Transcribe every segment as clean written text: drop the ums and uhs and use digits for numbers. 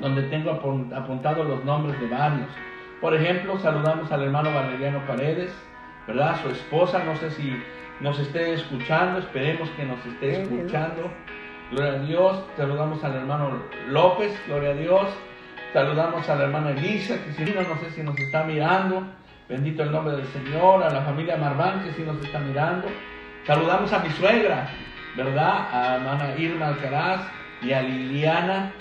donde tengo apuntados los nombres de varios. Por ejemplo, saludamos al hermano Valeriano Paredes, ¿verdad? Su esposa, no sé si nos esté escuchando, esperemos que nos esté escuchando. Gloria a Dios. Saludamos al hermano López, gloria a Dios. Saludamos a la hermana Elisa, que si no sé si nos está mirando. Bendito el nombre del Señor. A la familia Marván, que si nos está mirando. Saludamos a mi suegra, ¿verdad? A hermana Irma Alcaraz y a Liliana.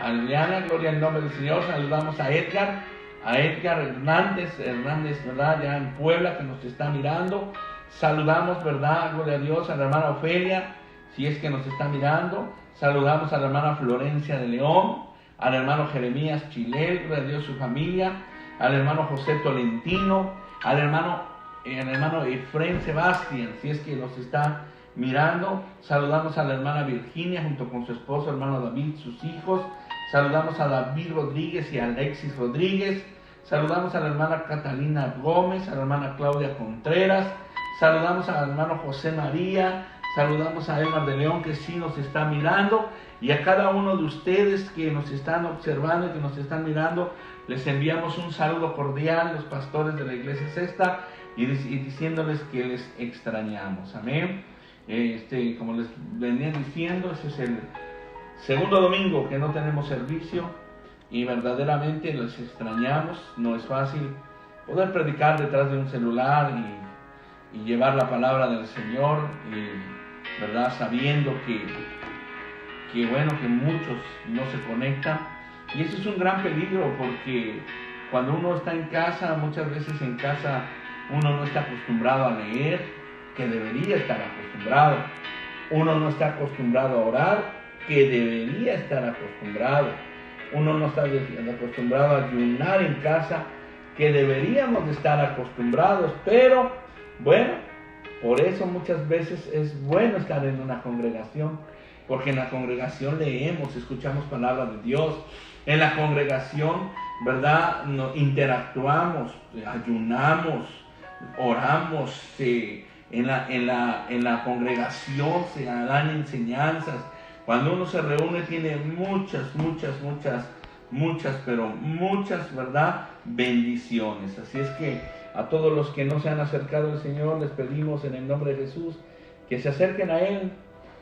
A Liliana, gloria al nombre del Señor. Saludamos a Edgar Hernández, ¿verdad? Ya en Puebla, que nos está mirando. Saludamos, ¿verdad? Gloria a Dios, a la hermana Ofelia, si es que nos está mirando. Saludamos a la hermana Florencia de León, al hermano Jeremías Chilel, gloria a Dios, su familia, al hermano José Tolentino, al hermano Efraín Sebastián, si es que nos está mirando. Saludamos a la hermana Virginia junto con su esposo, hermano David, sus hijos. Saludamos a David Rodríguez y a Alexis Rodríguez. Saludamos a la hermana Catalina Gómez, a la hermana Claudia Contreras. Saludamos al hermano José María. Saludamos a Elmar de León, que sí nos está mirando. Y a cada uno de ustedes que nos están observando y que nos están mirando, les enviamos un saludo cordial, los pastores de la Iglesia Cesta, y diciéndoles que les extrañamos. Amén. Como les venía diciendo, ese es el segundo domingo que no tenemos servicio y verdaderamente les extrañamos. No es fácil poder predicar detrás de un celular y llevar la palabra del Señor, ¿verdad? Sabiendo que muchos no se conectan. Y eso es un gran peligro, porque cuando uno está en casa, muchas veces en casa uno no está acostumbrado a leer, que debería estar acostumbrado. Uno no está acostumbrado a orar, que debería estar acostumbrado. Uno no está acostumbrado a ayunar en casa, que deberíamos de estar acostumbrados. Pero bueno, por eso muchas veces es bueno estar en una congregación, porque en la congregación leemos, escuchamos palabra de Dios. En la congregación, ¿verdad? Interactuamos, ayunamos, oramos. En la congregación se dan enseñanzas. Cuando uno se reúne tiene muchas, ¿verdad? Bendiciones. Así es que a todos los que no se han acercado al Señor, les pedimos en el nombre de Jesús que se acerquen a Él,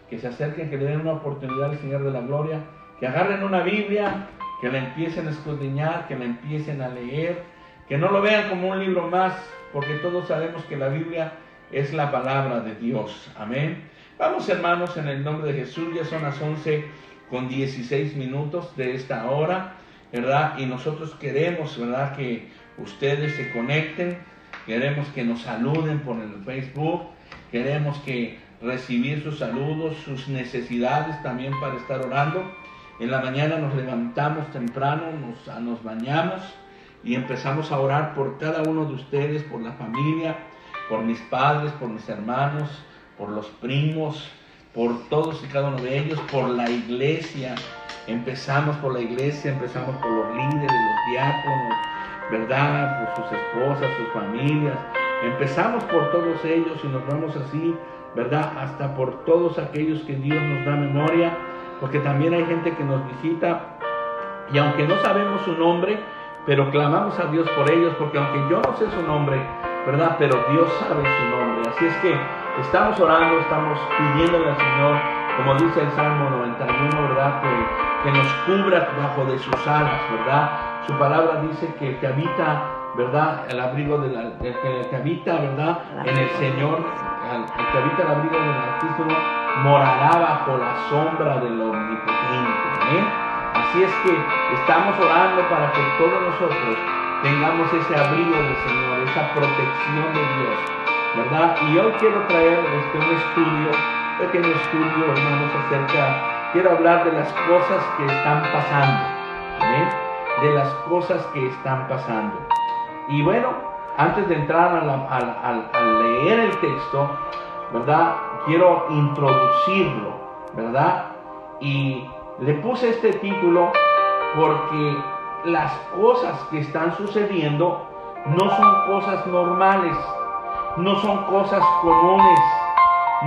que le den una oportunidad al Señor de la gloria, que agarren una Biblia, que la empiecen a escudriñar, que la empiecen a leer, que no lo vean como un libro más, porque todos sabemos que la Biblia es la palabra de Dios. Amén. Vamos, hermanos, en el nombre de Jesús. Ya son las 11:16 de esta hora, ¿verdad? Y nosotros queremos, ¿verdad?, que ustedes se conecten. Queremos que nos saluden por el Facebook. Queremos que recibir sus saludos, sus necesidades también para estar orando. En la mañana nos levantamos temprano, nos bañamos y empezamos a orar por cada uno de ustedes, por la familia, por mis padres, por mis hermanos, por los primos, por todos y cada uno de ellos, por la iglesia. Empezamos por la iglesia, empezamos por los líderes, los diáconos, ¿verdad? Por sus esposas, sus familias. Empezamos por todos ellos y nos vamos así, ¿verdad? Hasta por todos aquellos que Dios nos da memoria, porque también hay gente que nos visita y aunque no sabemos su nombre, pero clamamos a Dios por ellos, porque aunque yo no sé su nombre, ¿verdad?, pero Dios sabe su nombre. Así es que estamos orando, estamos pidiéndole al Señor, como dice el Salmo 91, ¿verdad?, que nos cubra bajo de sus alas, ¿verdad? Su palabra dice que el que habita, ¿verdad?, el abrigo que habita, ¿verdad?, en el Señor, el que habita el abrigo del Altísimo, morará bajo la sombra del Omnipotente. Así es que estamos orando para que todos nosotros tengamos ese abrigo del Señor, esa protección de Dios, ¿verdad? Y hoy quiero traer un pequeño estudio, hermanos, quiero hablar de las cosas que están pasando, ¿ven? De las cosas que están pasando. Y bueno, antes de entrar a leer el texto, ¿verdad?, quiero introducirlo, ¿verdad? Y le puse este título porque las cosas que están sucediendo no son cosas normales, no son cosas comunes,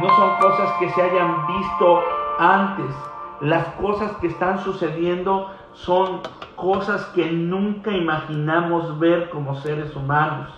no son cosas que se hayan visto antes, las cosas que están sucediendo son cosas que nunca imaginamos ver como seres humanos.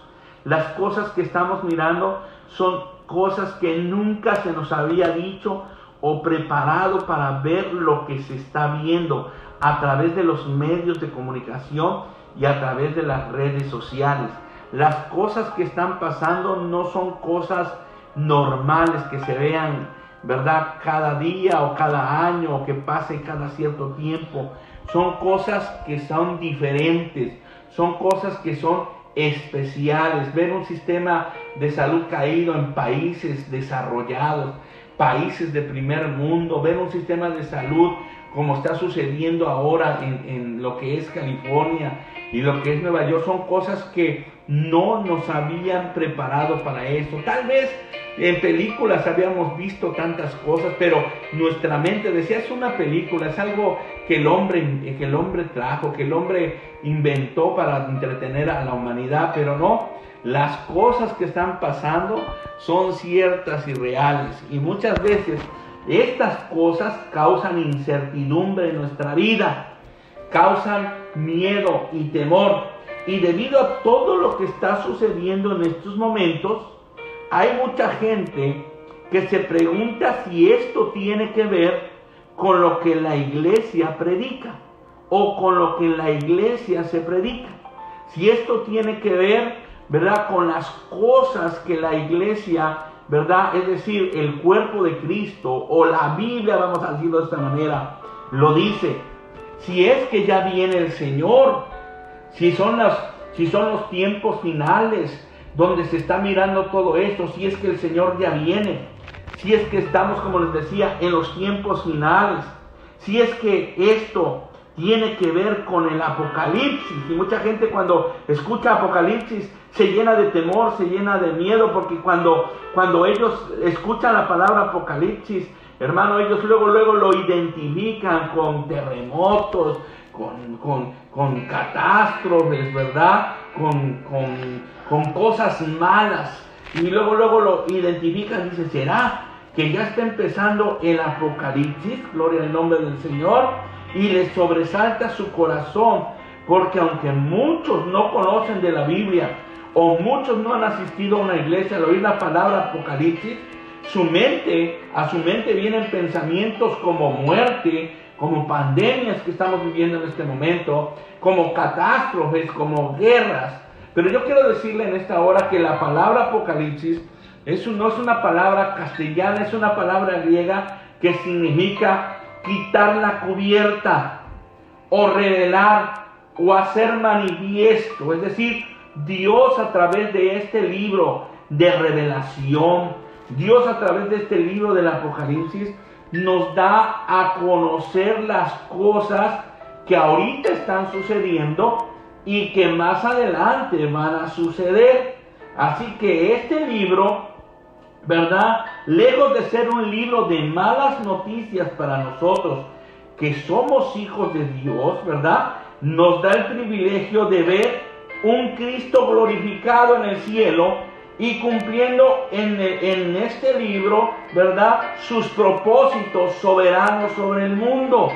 Las cosas que estamos mirando son cosas que nunca se nos había dicho o preparado para ver lo que se está viendo a través de los medios de comunicación y a través de las redes sociales. Las cosas que están pasando no son cosas normales que se vean, ¿verdad?, cada día o cada año o que pase cada cierto tiempo. Son cosas que son diferentes, son cosas que son especiales. Ver un sistema de salud caído en países desarrollados, países de primer mundo, ver un sistema de salud como está sucediendo ahora en lo que es California y lo que es Nueva York, son cosas que no nos habían preparado para eso. Tal vez en películas habíamos visto tantas cosas, pero nuestra mente decía, es una película, es algo que el hombre trajo, que el hombre inventó para entretener a la humanidad, pero no. Las cosas que están pasando son ciertas y reales, y muchas veces estas cosas causan incertidumbre en nuestra vida, causan miedo y temor, y debido a todo lo que está sucediendo en estos momentos, hay mucha gente que se pregunta si esto tiene que ver con lo que la iglesia predica o con lo que en la iglesia se predica. Si esto tiene que ver, ¿verdad?, con las cosas que la iglesia, ¿verdad?, es decir, el cuerpo de Cristo o la Biblia, vamos a decirlo de esta manera, lo dice. Si es que ya viene el Señor, si son los tiempos finales donde se está mirando todo esto, si es que el Señor ya viene, si es que estamos, como les decía, en los tiempos finales, si es que esto tiene que ver con el Apocalipsis. Y mucha gente cuando escucha Apocalipsis se llena de temor, se llena de miedo, porque cuando ellos escuchan la palabra Apocalipsis, hermano, ellos luego lo identifican con terremotos, con catástrofes, ¿verdad?, con cosas malas, y luego lo identifican y dicen, ¿será que ya está empezando el Apocalipsis? Gloria al nombre del Señor. Y les sobresalta su corazón, porque aunque muchos no conocen de la Biblia o muchos no han asistido a una iglesia al oír la palabra Apocalipsis, a su mente vienen pensamientos como muerte, como pandemias que estamos viviendo en este momento, como catástrofes, como guerras. Pero yo quiero decirle en esta hora que la palabra Apocalipsis no es una palabra castellana, es una palabra griega que significa quitar la cubierta, o revelar, o hacer manifiesto. Es decir, Dios a través de este libro de revelación, Dios a través de este libro del Apocalipsis, nos da a conocer las cosas que ahorita están sucediendo y que más adelante van a suceder. Así que este libro, ¿verdad?, lejos de ser un libro de malas noticias para nosotros que somos hijos de Dios, ¿verdad?, nos da el privilegio de ver un Cristo glorificado en el cielo y cumpliendo en este libro, ¿verdad?, sus propósitos soberanos sobre el mundo.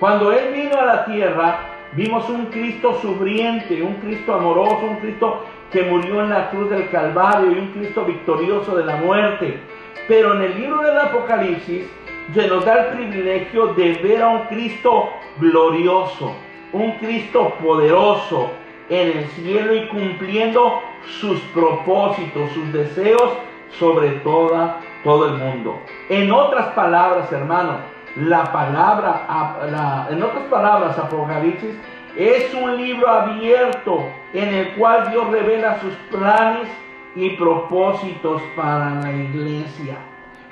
Cuando Él vino a la tierra, vimos un Cristo sufriente, un Cristo amoroso, un Cristo que murió en la cruz del Calvario y un Cristo victorioso de la muerte. Pero en el libro del Apocalipsis se nos da el privilegio de ver a un Cristo glorioso, un Cristo poderoso en el cielo y cumpliendo sus propósitos, sus deseos sobre todo el mundo. En otras palabras, hermano, Apocalipsis es un libro abierto en el cual Dios revela sus planes y propósitos para la iglesia.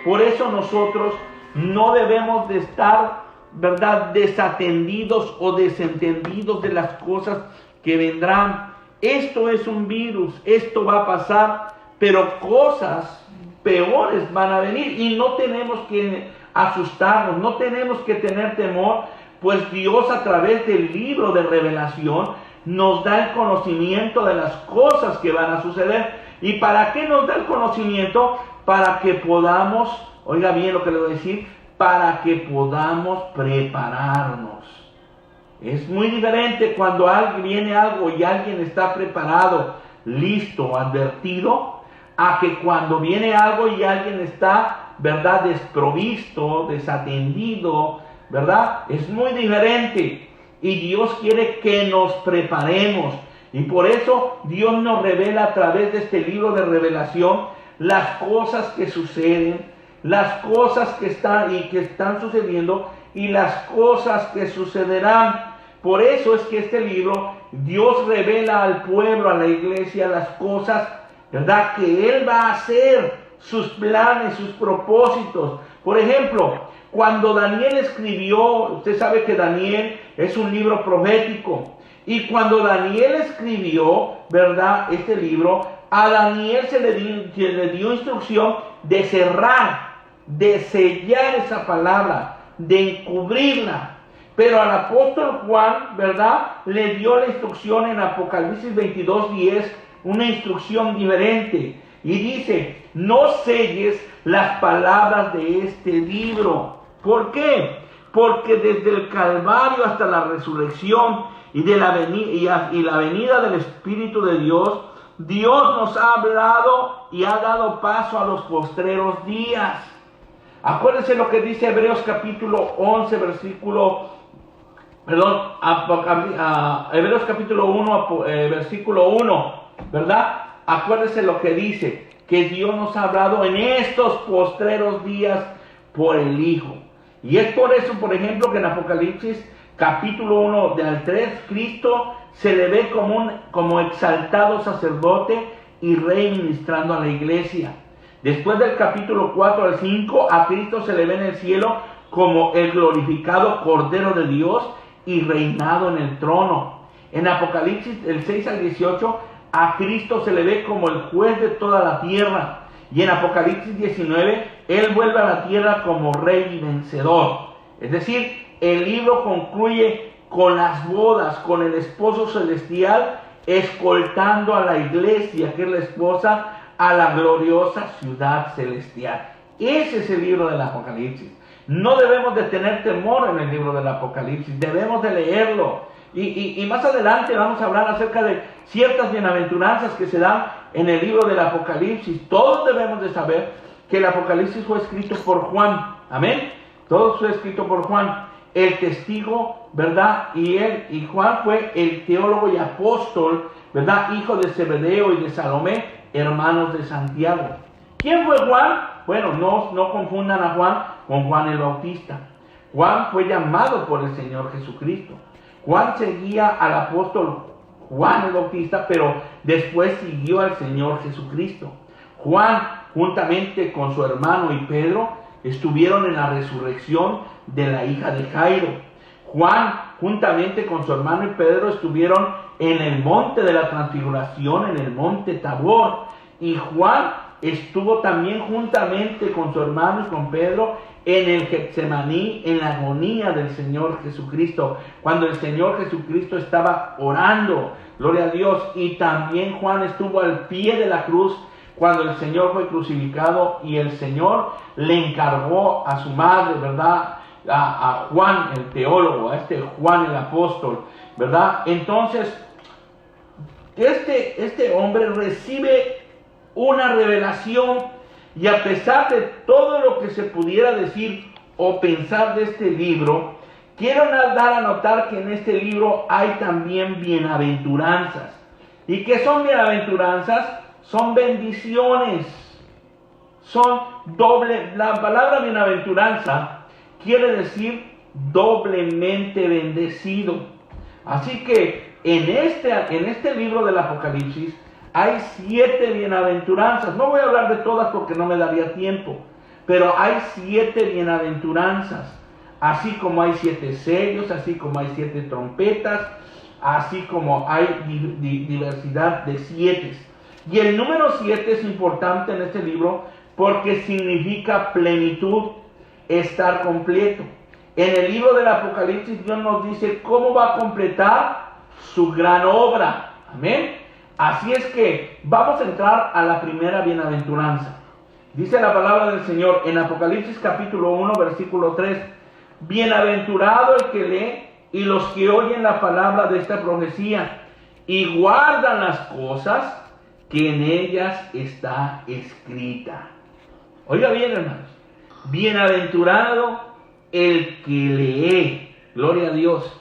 Por eso nosotros no debemos de estar, ¿verdad?, desatendidos o desentendidos de las cosas que vendrán. Esto es un virus, esto va a pasar, pero cosas peores van a venir y no tenemos que asustarnos, no tenemos que tener temor, pues Dios a través del libro de revelación nos da el conocimiento de las cosas que van a suceder. ¿Y para qué nos da el conocimiento? Para que podamos, oiga bien lo que le voy a decir, para que podamos prepararnos. Es muy diferente cuando viene algo y alguien está preparado, listo, advertido, a que cuando viene algo y alguien está, ¿verdad?, desprovisto, desatendido, ¿verdad? Es muy diferente. Y Dios quiere que nos preparemos. Y por eso Dios nos revela a través de este libro de revelación las cosas que suceden, las cosas que están sucediendo y las cosas que sucederán. Por eso es que este libro, Dios revela al pueblo, a la iglesia, las cosas, ¿verdad?, que Él va a hacer, sus planes, sus propósitos. Por ejemplo, cuando Daniel escribió, usted sabe que Daniel es un libro profético. Y cuando Daniel escribió, ¿verdad?, este libro, a Daniel se le dio instrucción de cerrar, de sellar esa palabra, de encubrirla. Pero al apóstol Juan, ¿verdad?, le dio la instrucción en Apocalipsis 22:10, una instrucción diferente. Y dice, no selles las palabras de este libro. ¿Por qué? Porque desde el Calvario hasta la resurrección y la venida del Espíritu de Dios, Dios nos ha hablado y ha dado paso a los postreros días. Acuérdense lo que dice Hebreos capítulo 11, Hebreos capítulo 1, versículo 1, ¿verdad? Acuérdense lo que dice, que Dios nos ha hablado en estos postreros días por el Hijo. Y es por eso, por ejemplo, que en Apocalipsis capítulo 1 al 3, Cristo se le ve como exaltado sacerdote y rey ministrando a la iglesia. Después del capítulo 4 al 5, a Cristo se le ve en el cielo como el glorificado Cordero de Dios y reinado en el trono. En Apocalipsis del 6 al 18, a Cristo se le ve como el juez de toda la tierra. Y en Apocalipsis 19, Él vuelve a la tierra como rey y vencedor. Es decir, el libro concluye con las bodas, con el esposo celestial escoltando a la iglesia, que es la esposa, a la gloriosa ciudad celestial. Ese es el libro del Apocalipsis. No debemos de tener temor en el libro del Apocalipsis, debemos de leerlo. Y más adelante vamos a hablar acerca de ciertas bienaventuranzas que se dan en el libro del Apocalipsis. Todos debemos de saber que el Apocalipsis fue escrito por Juan. Amén. Todo fue escrito por Juan, el testigo, ¿verdad? Y Juan fue el teólogo y apóstol, ¿verdad? Hijo de Zebedeo y de Salomé, hermanos de Santiago. ¿Quién fue Juan? Bueno, no confundan a Juan con Juan el Bautista. Juan fue llamado por el Señor Jesucristo. Juan seguía al apóstol Juan el Bautista, pero después siguió al Señor Jesucristo. Juan, juntamente con su hermano y Pedro, estuvieron en la resurrección de la hija de Jairo. Juan, juntamente con su hermano y Pedro, estuvieron en el monte de la transfiguración, en el monte Tabor. Y Juan estuvo también juntamente con su hermano y con Pedro en el Getsemaní, en la agonía del Señor Jesucristo, cuando el Señor Jesucristo estaba orando, gloria a Dios. Y también Juan estuvo al pie de la cruz cuando el Señor fue crucificado y el Señor le encargó a su madre, ¿verdad?, a Juan el teólogo, a este Juan el apóstol, ¿verdad? Entonces, este hombre recibe una revelación, y a pesar de todo lo que se pudiera decir o pensar de este libro, quiero dar a notar que en este libro hay también bienaventuranzas. ¿Y qué son bienaventuranzas? Son bendiciones. Son doble. La palabra bienaventuranza quiere decir doblemente bendecido. Así que en este libro del Apocalipsis hay 7 bienaventuranzas. No voy a hablar de todas porque no me daría tiempo, pero hay 7 bienaventuranzas. Así como hay 7 sellos, así como hay 7 trompetas, así como hay diversidad de 7. Y el número 7 es importante en este libro porque significa plenitud, estar completo. En el libro del Apocalipsis Dios nos dice cómo va a completar su gran obra. Amén. Así es que vamos a entrar a la primera bienaventuranza. Dice la palabra del Señor en Apocalipsis capítulo 1, versículo 3. Bienaventurado el que lee y los que oyen la palabra de esta profecía y guardan las cosas que en ellas está escrita. Oiga bien, hermanos. Bienaventurado el que lee, gloria a Dios,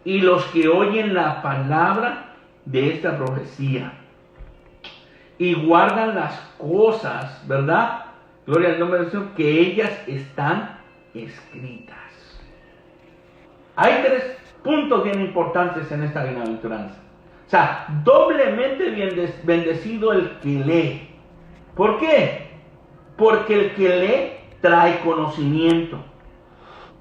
y los que oyen la palabra de esta profecía y guardan las cosas, ¿verdad? Gloria al nombre del Señor, que ellas están escritas. Hay 3 puntos bien importantes en esta bienaventuranza. O sea, doblemente bendecido el que lee. ¿Por qué? Porque el que lee trae conocimiento.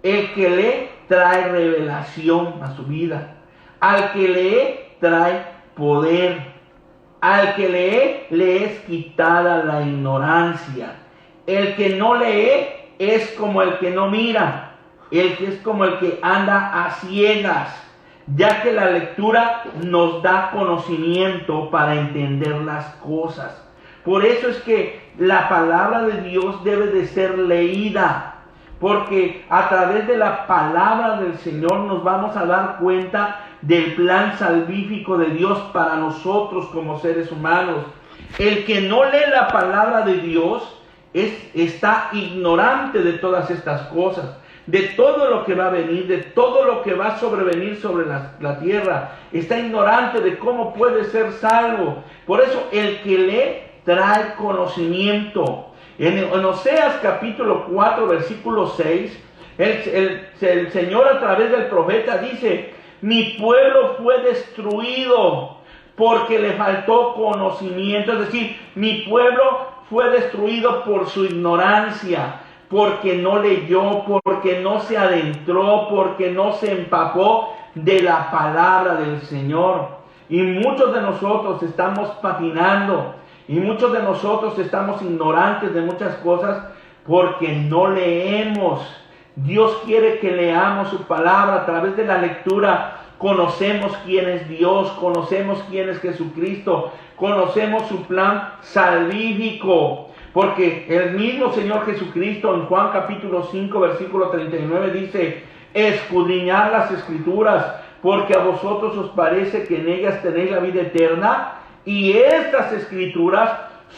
El que lee trae revelación a su vida. Al que lee trae poder. Al que lee le es quitada la ignorancia. El que no lee es como el que no mira. El que es como el que anda a ciegas, ya que la lectura nos da conocimiento para entender las cosas. Por eso es que la palabra de Dios debe de ser leída, porque a través de la palabra del Señor nos vamos a dar cuenta del plan salvífico de Dios para nosotros como seres humanos. El que no lee la palabra de Dios está ignorante de todas estas cosas, de todo lo que va a venir, de todo lo que va a sobrevenir sobre la tierra. Está ignorante de cómo puede ser salvo. Por eso el que lee trae conocimiento. En Oseas capítulo 4 versículo 6, el Señor a través del profeta dice: mi pueblo fue destruido porque le faltó conocimiento. Es decir, mi pueblo fue destruido por su ignorancia, porque no leyó, porque no se adentró, porque no se empapó de la palabra del Señor. Y muchos de nosotros estamos patinando, y muchos de nosotros estamos ignorantes de muchas cosas porque no leemos. Dios quiere que leamos su palabra. A través de la lectura conocemos quién es Dios, conocemos quién es Jesucristo, conocemos su plan salvífico. Porque el mismo Señor Jesucristo en Juan capítulo 5 versículo 39 dice: escudriñad las Escrituras, porque a vosotros os parece que en ellas tenéis la vida eterna, y estas Escrituras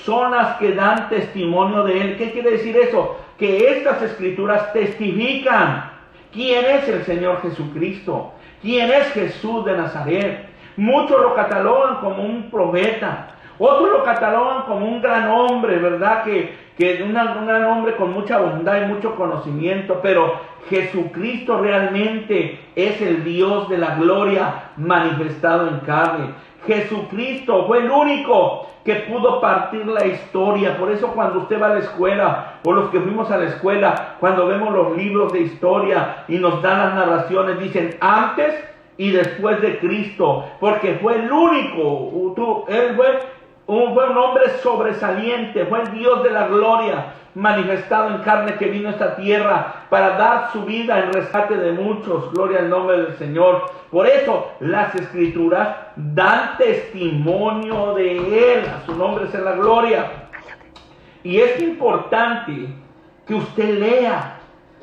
son las que dan testimonio de Él. ¿Qué quiere decir eso? Que estas Escrituras testifican quién es el Señor Jesucristo, quién es Jesús de Nazaret. Muchos lo catalogan como un profeta, otros lo catalogan como un gran hombre, ¿verdad? Un gran hombre con mucha bondad y mucho conocimiento, pero Jesucristo realmente es el Dios de la gloria manifestado en carne. Jesucristo fue el único que pudo partir la historia. Por eso cuando usted va a la escuela, o los que fuimos a la escuela, cuando vemos los libros de historia y nos dan las narraciones, dicen antes y después de Cristo, porque fue el único. Él fue un hombre sobresaliente, fue el Dios de la gloria manifestado en carne, que vino a esta tierra para dar su vida en rescate de muchos. Gloria al nombre del Señor. Por eso las Escrituras dan testimonio de Él. A su nombre sea la gloria. Y es importante que usted lea.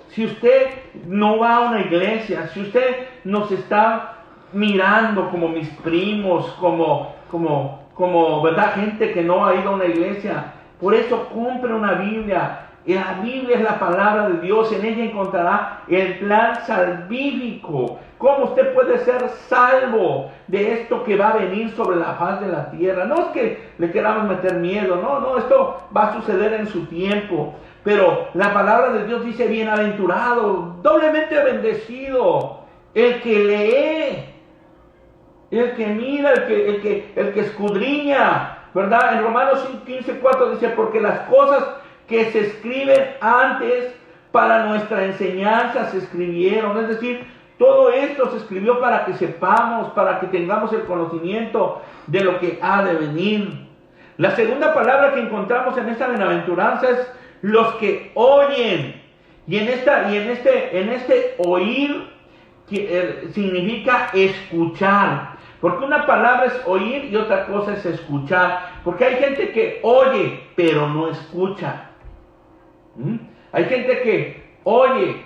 Si usted no va a una iglesia, si usted nos está mirando como mis primos, como ¿verdad? Gente que no ha ido a una iglesia, por eso compre una Biblia. Y la Biblia es la palabra de Dios. En ella encontrará el plan salvífico. ¿Cómo usted puede ser salvo de esto que va a venir sobre la faz de la tierra? No es que le queramos meter miedo, no, esto va a suceder en su tiempo. Pero la palabra de Dios dice: bienaventurado, doblemente bendecido, el que lee, el que mira, el que escudriña, ¿verdad? En Romanos 15:4 dice: porque las cosas que se escriben antes para nuestra enseñanza se escribieron. Es decir, todo esto se escribió para que sepamos, para que tengamos el conocimiento de lo que ha de venir. La segunda palabra que encontramos en esta bienaventuranza es los que oyen. Y en este oír significa escuchar. Porque una palabra es oír y otra cosa es escuchar. Porque hay gente que oye pero no escucha. ¿Mm? Hay gente que oye,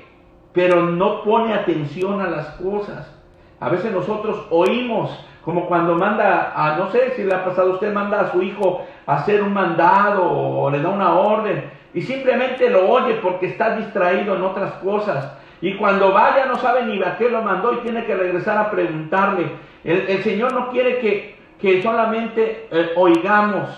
pero no pone atención a las cosas. A veces nosotros oímos, como cuando manda a, no sé si le ha pasado a usted, manda a su hijo a hacer un mandado o le da una orden y simplemente lo oye porque está distraído en otras cosas. Y cuando vaya no sabe ni a qué lo mandó y tiene que regresar a preguntarle. El Señor no quiere que solamente oigamos,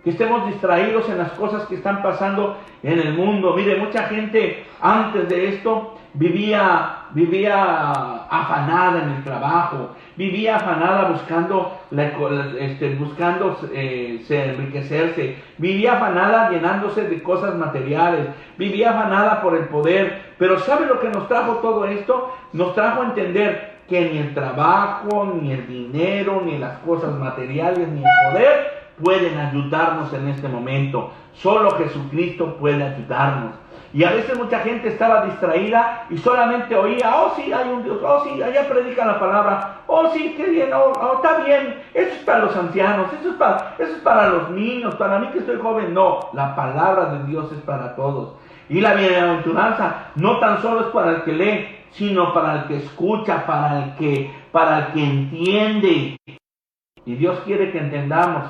que estemos distraídos en las cosas que están pasando en el mundo. Mire, mucha gente antes de esto vivía afanada en el trabajo, vivía afanada buscando enriquecerse, vivía afanada llenándose de cosas materiales, vivía afanada por el poder. Pero ¿sabe lo que nos trajo todo esto? Nos trajo a entender que ni el trabajo, ni el dinero, ni las cosas materiales, ni el poder pueden ayudarnos en este momento. Solo Jesucristo puede ayudarnos. Y a veces mucha gente estaba distraída y solamente oía, oh sí, hay un Dios, oh sí, allá predican la palabra, oh sí, qué bien, oh, está bien, eso es para los ancianos, eso es para los niños, para mí que estoy joven. No, la palabra de Dios es para todos. Y la bienaventuranza no tan solo es para el que lee, sino para el que escucha, para el que entiende. Y Dios quiere que entendamos.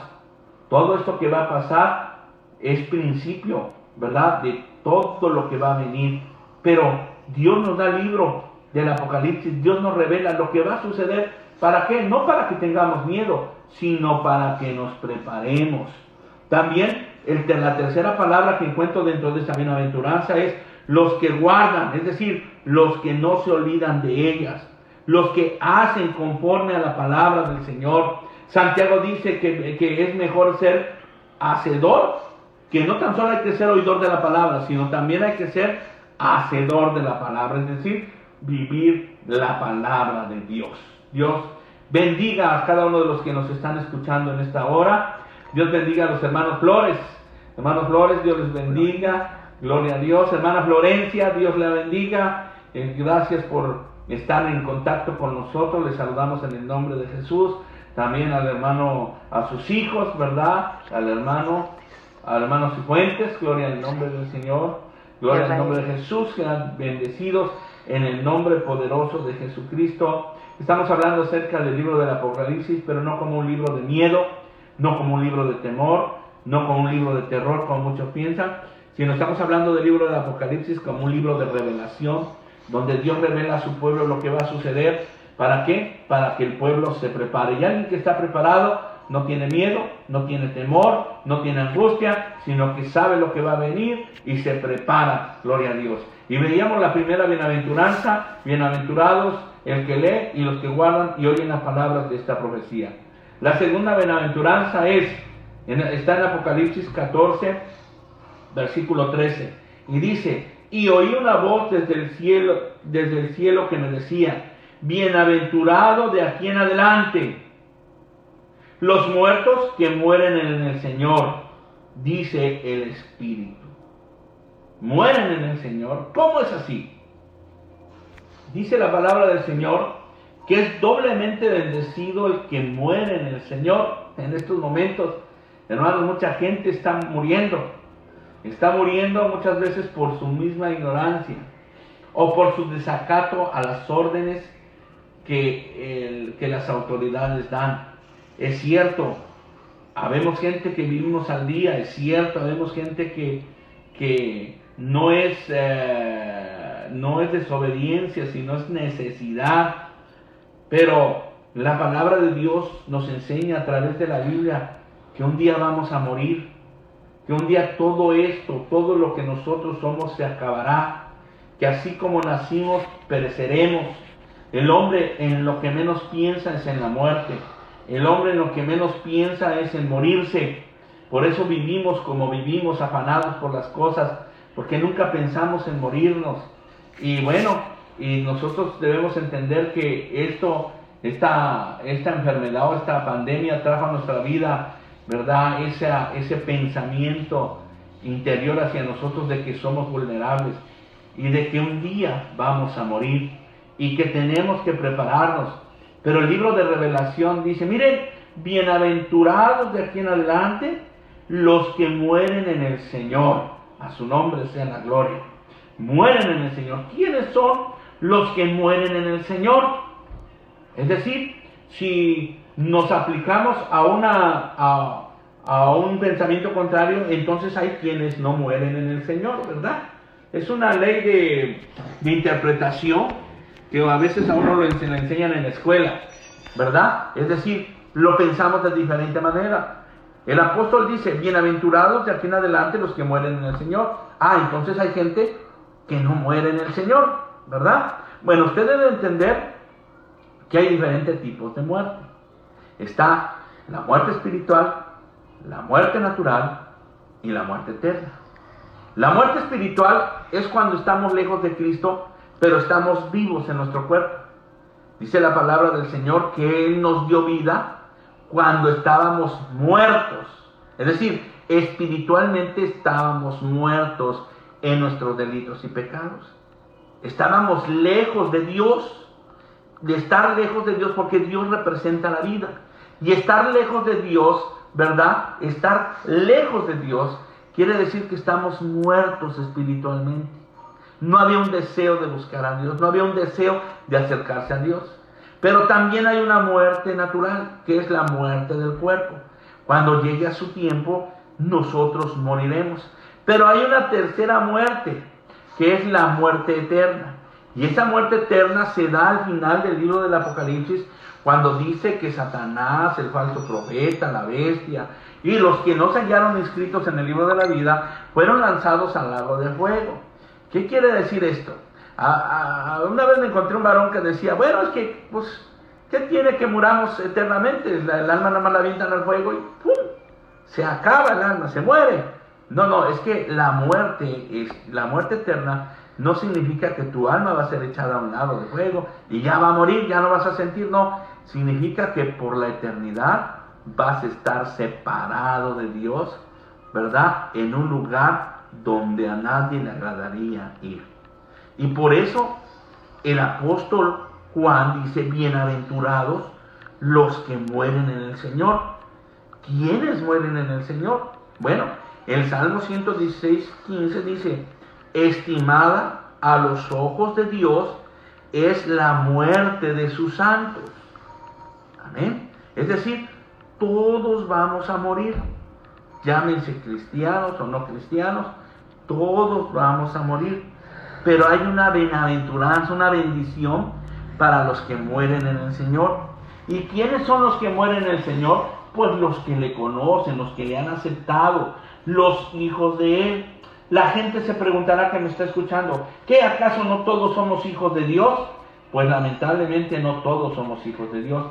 Todo esto que va a pasar es principio, ¿verdad?, de todo lo que va a venir. Pero Dios nos da el libro del Apocalipsis, Dios nos revela lo que va a suceder. ¿Para qué? No para que tengamos miedo, sino para que nos preparemos. También la tercera palabra que encuentro dentro de esta bienaventuranza es los que guardan, es decir, los que no se olvidan de ellas, los que hacen conforme a la palabra del Señor. Santiago dice que es mejor ser hacedor, que no tan solo hay que ser oidor de la palabra, sino también hay que ser hacedor de la palabra, es decir, vivir la palabra de Dios. Dios bendiga a cada uno de los que nos están escuchando en esta hora. Dios bendiga a los hermanos Flores. Hermanos Flores, Dios les bendiga. Gloria a Dios. Hermana Florencia, Dios la bendiga. Gracias por estar en contacto con nosotros. Les saludamos en el nombre de Jesús. También al hermano, a sus hijos, ¿verdad? Al hermano Cifuentes, gloria al nombre del Señor, gloria al nombre de Jesús, sean bendecidos en el nombre poderoso de Jesucristo. Estamos hablando acerca del libro del Apocalipsis, pero no como un libro de miedo, no como un libro de temor, no como un libro de terror, como muchos piensan, sino estamos hablando del libro del Apocalipsis como un libro de revelación, donde Dios revela a su pueblo lo que va a suceder. ¿Para qué? Para que el pueblo se prepare. Y alguien que está preparado no tiene miedo, no tiene temor, no tiene angustia, sino que sabe lo que va a venir y se prepara. Gloria a Dios. Y veíamos la primera bienaventuranza, bienaventurados el que lee y los que guardan y oyen las palabras de esta profecía. La segunda bienaventuranza está en Apocalipsis 14, versículo 13. Y dice, y oí una voz desde el cielo que me decía, bienaventurado de aquí en adelante los muertos que mueren en el Señor, dice el Espíritu. Mueren en el Señor. ¿Cómo es así? Dice la palabra del Señor que es doblemente bendecido el que muere en el Señor. En estos momentos, hermanos, mucha gente está muriendo muchas veces por su misma ignorancia o por su desacato a las órdenes que las autoridades dan. Es cierto, habemos gente que vivimos al día, es cierto, habemos gente que no es desobediencia, sino es necesidad, pero la palabra de Dios nos enseña a través de la Biblia que un día vamos a morir, que un día todo esto, todo lo que nosotros somos se acabará, que así como nacimos pereceremos. El hombre en lo que menos piensa es en la muerte. El hombre en lo que menos piensa es en morirse. Por eso vivimos como vivimos, afanados por las cosas, porque nunca pensamos en morirnos. Y bueno, y nosotros debemos entender que esta enfermedad o esta pandemia trajo a nuestra vida, ¿verdad?, ese pensamiento interior hacia nosotros de que somos vulnerables y de que un día vamos a morir y que tenemos que prepararnos. Pero el libro de Revelación dice, miren, bienaventurados de aquí en adelante los que mueren en el Señor. A su nombre sea la gloria. Mueren en el Señor. ¿Quiénes son los que mueren en el Señor? Es decir, si nos aplicamos a un pensamiento contrario, entonces hay quienes no mueren en el Señor, ¿verdad? Es una ley de interpretación que a veces a uno le enseñan en la escuela, ¿verdad? Es decir, lo pensamos de diferente manera. El apóstol dice, bienaventurados de aquí en adelante los que mueren en el Señor. Entonces hay gente que no muere en el Señor, ¿verdad? Bueno, usted debe entender que hay diferentes tipos de muerte. Está la muerte espiritual, la muerte natural y la muerte eterna. La muerte espiritual es cuando estamos lejos de Cristo, pero estamos vivos en nuestro cuerpo. Dice la palabra del Señor que Él nos dio vida cuando estábamos muertos. Es decir, espiritualmente estábamos muertos en nuestros delitos y pecados. Estábamos lejos de Dios. De estar lejos de Dios, porque Dios representa la vida. Y estar lejos de Dios, ¿verdad? Estar lejos de Dios quiere decir que estamos muertos espiritualmente. No había un deseo de buscar a Dios, no había un deseo de acercarse a Dios. Pero también hay una muerte natural, que es la muerte del cuerpo. Cuando llegue a su tiempo, nosotros moriremos. Pero hay una tercera muerte, que es la muerte eterna. Y esa muerte eterna se da al final del libro del Apocalipsis, cuando dice que Satanás, el falso profeta, la bestia, y los que no se hallaron inscritos en el libro de la vida, fueron lanzados al lago de fuego. ¿Qué quiere decir esto? Una vez me encontré un varón que decía, bueno, es que, pues, ¿qué tiene que muramos eternamente? El alma nada más la avientan al fuego y ¡pum! Se acaba el alma, se muere. No, es que la muerte eterna no significa que tu alma va a ser echada a un lago de fuego y ya va a morir, ya no vas a sentir, no. Significa que por la eternidad vas a estar separado de Dios, ¿verdad? En un lugar donde a nadie le agradaría ir. Y por eso el apóstol Juan dice, bienaventurados los que mueren en el Señor. ¿Quiénes mueren en el Señor? Bueno, el Salmo 116:15 dice, estimada a los ojos de Dios es la muerte de sus santos. Amén. Es decir, todos vamos a morir. Llámense cristianos o no cristianos, todos vamos a morir. Pero hay una bienaventuranza, una bendición para los que mueren en el Señor. ¿Y quiénes son los que mueren en el Señor? Pues los que le conocen, los que le han aceptado, los hijos de Él. La gente se preguntará que me está escuchando, ¿qué acaso no todos somos hijos de Dios? Pues lamentablemente no todos somos hijos de Dios.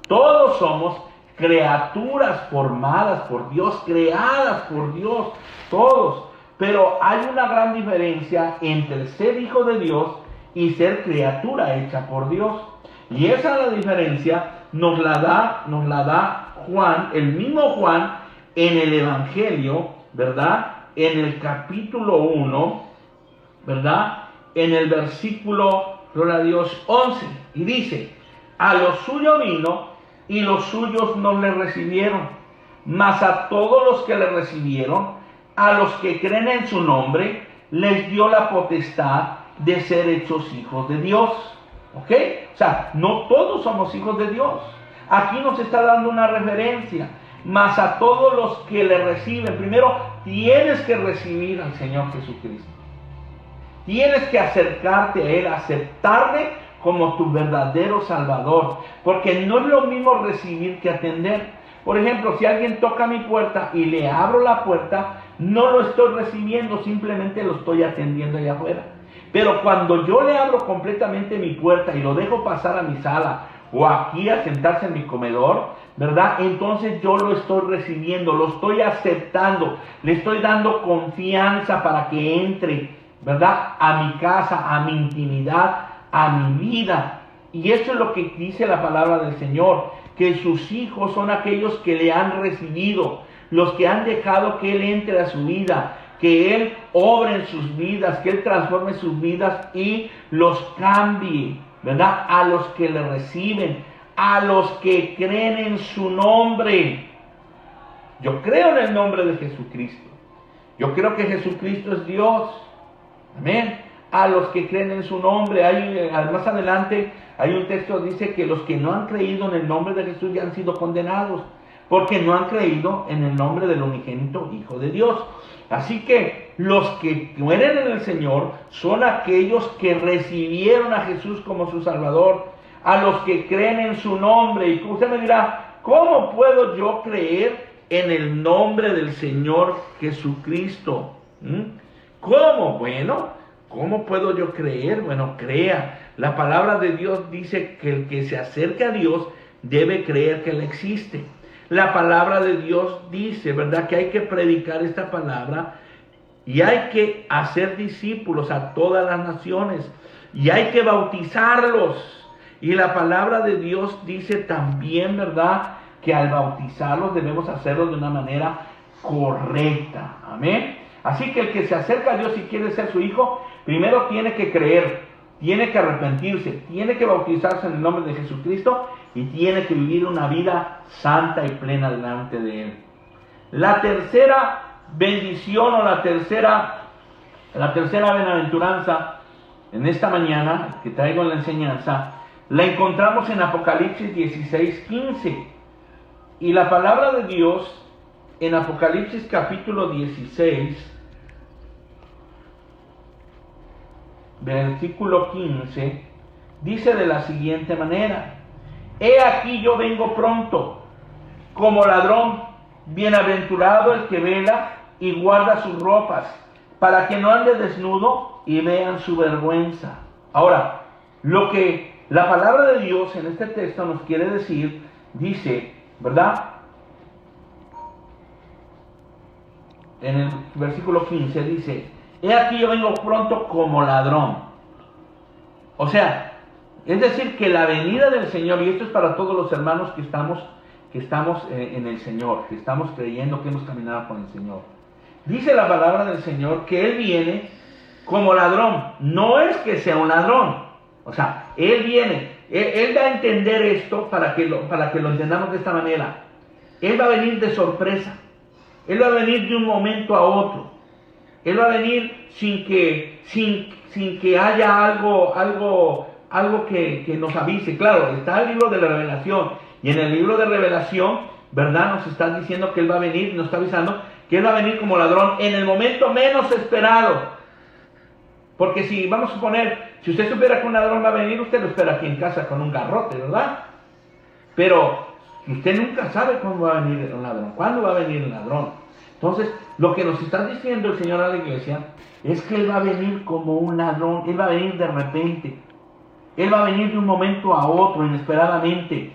Todos somos criaturas formadas por Dios, creadas por Dios, todos. Pero hay una gran diferencia entre ser hijo de Dios y ser criatura hecha por Dios. Y esa es la diferencia, nos la da Juan, el mismo Juan, en el Evangelio, ¿verdad? En el capítulo 1, ¿verdad? En el versículo, gloria a Dios, 11. Y dice, a lo suyo vino y los suyos no le recibieron. Mas a todos los que le recibieron, a los que creen en su nombre, les dio la potestad de ser hechos hijos de Dios. ¿Ok? O sea, no todos somos hijos de Dios. Aquí nos está dando una referencia. Mas a todos los que le reciben, primero tienes que recibir al Señor Jesucristo. Tienes que acercarte a Él, aceptarle como tu verdadero Salvador. Porque no es lo mismo recibir que atender. Por ejemplo, si alguien toca mi puerta y le abro la puerta, no lo estoy recibiendo, simplemente lo estoy atendiendo allá afuera. Pero cuando yo le abro completamente mi puerta y lo dejo pasar a mi sala o aquí a sentarse en mi comedor, ¿verdad? Entonces yo lo estoy recibiendo, lo estoy aceptando, le estoy dando confianza para que entre, ¿verdad? A mi casa, a mi intimidad, a mi vida. Y eso es lo que dice la palabra del Señor, que sus hijos son aquellos que le han recibido, los que han dejado que Él entre a su vida, que Él obre en sus vidas, que Él transforme sus vidas y los cambie, ¿verdad? A los que le reciben, a los que creen en su nombre. Yo creo en el nombre de Jesucristo. Yo creo que Jesucristo es Dios. Amén. A los que creen en su nombre. Más adelante hay un texto que dice que los que no han creído en el nombre de Jesús ya han sido condenados, porque no han creído en el nombre del unigénito Hijo de Dios. Así que los que mueren en el Señor son aquellos que recibieron a Jesús como su Salvador, a los que creen en su nombre. Y usted me dirá, ¿cómo puedo yo creer en el nombre del Señor Jesucristo? ¿Cómo? Bueno, ¿cómo puedo yo creer? Bueno, crea. La palabra de Dios dice que el que se acerca a Dios debe creer que Él existe. La palabra de Dios dice, ¿verdad?, que hay que predicar esta palabra y hay que hacer discípulos a todas las naciones y hay que bautizarlos. Y la palabra de Dios dice también, ¿verdad?, que al bautizarlos debemos hacerlo de una manera correcta. Amén. Así que el que se acerca a Dios y quiere ser su hijo, primero tiene que creer, tiene que arrepentirse, tiene que bautizarse en el nombre de Jesucristo y tiene que vivir una vida santa y plena delante de Él. La tercera bendición o la tercera bienaventuranza en esta mañana que traigo en la enseñanza, la encontramos en Apocalipsis 16:15. Y la palabra de Dios en Apocalipsis capítulo 16, versículo 15, dice de la siguiente manera: He aquí yo vengo pronto, como ladrón, bienaventurado el que vela y guarda sus ropas, para que no ande desnudo y vean su vergüenza. Ahora, lo que la palabra de Dios en este texto nos quiere decir, dice, ¿verdad?, en el versículo 15 dice: He aquí yo vengo pronto como ladrón. O sea, es decir, que la venida del Señor, y esto es para todos los hermanos que estamos en el Señor, que estamos creyendo, que hemos caminado con el Señor. Dice la palabra del Señor que Él viene como ladrón. No es que sea un ladrón. O sea, Él viene. Él da a entender esto para que lo entendamos de esta manera. Él va a venir de sorpresa. Él va a venir de un momento a otro. Él va a venir sin que haya algo que nos avise. Claro, está el libro de la Revelación. Y en el libro de Revelación, ¿verdad?, nos está diciendo que Él va a venir, nos está avisando que Él va a venir como ladrón en el momento menos esperado. Porque si, vamos a suponer, si usted supiera que un ladrón va a venir, usted lo espera aquí en casa con un garrote, ¿verdad? Pero usted nunca sabe cuándo va a venir un ladrón, cuándo va a venir el ladrón. Entonces, lo que nos está diciendo el Señor a la iglesia es que Él va a venir como un ladrón. Él va a venir de repente. Él va a venir de un momento a otro, inesperadamente.